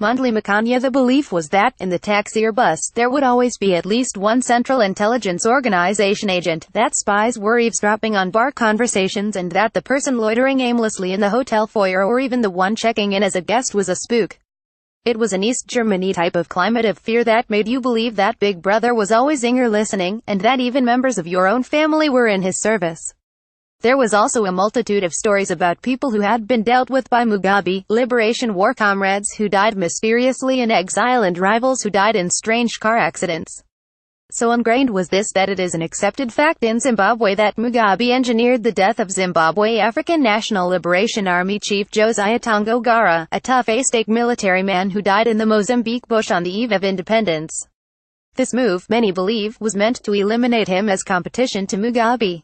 Mondli Makhanya. The belief was that, in the taxi or bus, there would always be at least one Central Intelligence Organization agent, that spies were eavesdropping on bar conversations, and that the person loitering aimlessly in the hotel foyer or even the one checking in as a guest was a spook. It was an East Germany type of climate of fear that made you believe that Big Brother was always in your listening, and that even members of your own family were in his service. There was also a multitude of stories about people who had been dealt with by Mugabe, liberation war comrades who died mysteriously in exile, and rivals who died in strange car accidents. So ingrained was this that it is an accepted fact in Zimbabwe that Mugabe engineered the death of Zimbabwe African National Liberation Army Chief Josiah Tongogara, a tough A-stake military man who died in the Mozambique bush on the eve of independence. This move, many believe, was meant to eliminate him as competition to Mugabe.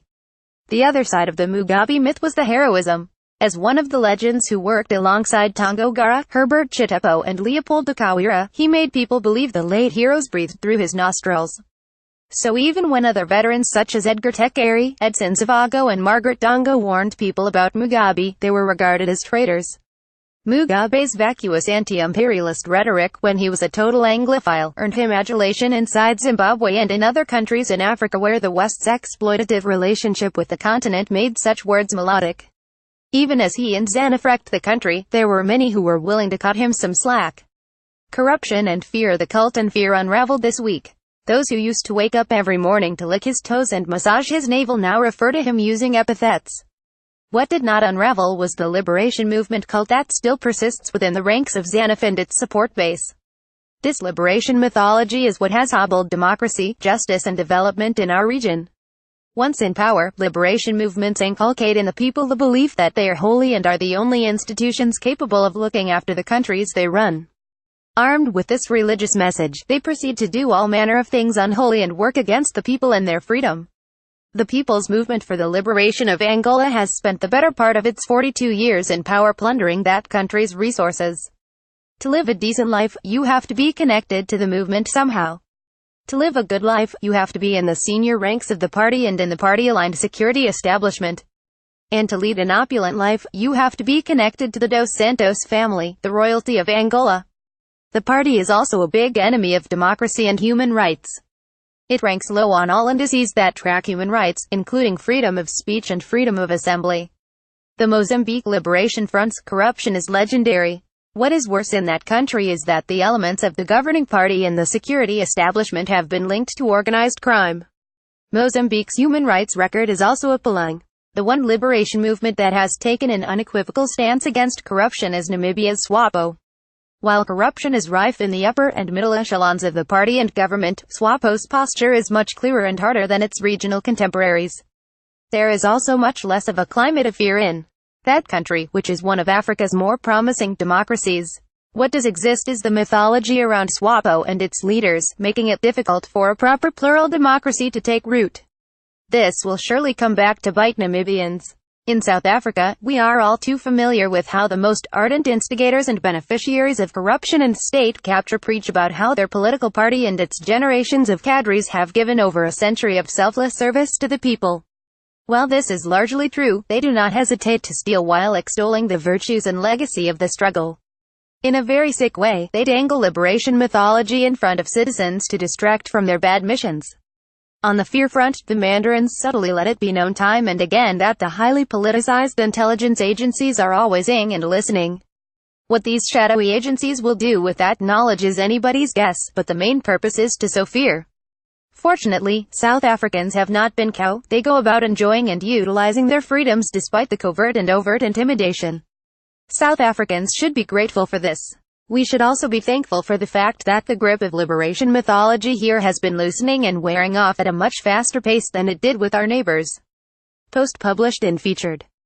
The other side of the Mugabe myth was the heroism. As one of the legends who worked alongside Tongogara, Herbert Chitepo, and Leopold Kawira, he made people believe the late heroes breathed through his nostrils. So even when other veterans such as Edgar Tekere, Edson Zavago, and Margaret Dongo warned people about Mugabe, they were regarded as traitors. Mugabe's vacuous anti-imperialist rhetoric, when he was a total Anglophile, earned him adulation inside Zimbabwe and in other countries in Africa where the West's exploitative relationship with the continent made such words melodic. Even as he and ZANU wrecked the country, there were many who were willing to cut him some slack. Corruption and fear. The cult and fear unraveled this week. Those who used to wake up every morning to lick his toes and massage his navel now refer to him using epithets. What did not unravel was the liberation movement cult that still persists within the ranks of ZANU and its support base. This liberation mythology is what has hobbled democracy, justice, and development in our region. Once in power, liberation movements inculcate in the people the belief that they are holy and are the only institutions capable of looking after the countries they run. Armed with this religious message, they proceed to do all manner of things unholy and work against the people and their freedom. The People's Movement for the Liberation of Angola has spent the better part of its 42 years in power plundering that country's resources. To live a decent life, you have to be connected to the movement somehow. To live a good life, you have to be in the senior ranks of the party and in the party-aligned security establishment. And to lead an opulent life, you have to be connected to the Dos Santos family, the royalty of Angola. The party is also a big enemy of democracy and human rights. It ranks low on all indices that track human rights, including freedom of speech and freedom of assembly. The Mozambique Liberation Front's corruption is legendary. What is worse in that country is that the elements of the governing party and the security establishment have been linked to organized crime. Mozambique's human rights record is also appalling. The one liberation movement that has taken an unequivocal stance against corruption is Namibia's SWAPO. While corruption is rife in the upper and middle echelons of the party and government, SWAPO's posture is much clearer and harder than its regional contemporaries. There is also much less of a climate of fear in that country, which is one of Africa's more promising democracies. What does exist is the mythology around SWAPO and its leaders, making it difficult for a proper plural democracy to take root. This will surely come back to bite Namibians. In South Africa, we are all too familiar with how the most ardent instigators and beneficiaries of corruption and state capture preach about how their political party and its generations of cadres have given over a century of selfless service to the people. While this is largely true, they do not hesitate to steal while extolling the virtues and legacy of the struggle. In a very sick way, they dangle liberation mythology in front of citizens to distract from their bad missions. On the fear front, the mandarins subtly let it be known time and again that the highly politicized intelligence agencies are always in and listening. What these shadowy agencies will do with that knowledge is anybody's guess, but the main purpose is to sow fear. Fortunately, South Africans have not been cowed. They go about enjoying and utilizing their freedoms despite the covert and overt intimidation. South Africans should be grateful for this. We should also be thankful for the fact that the grip of liberation mythology here has been loosening and wearing off at a much faster pace than it did with our neighbors. Post published and featured.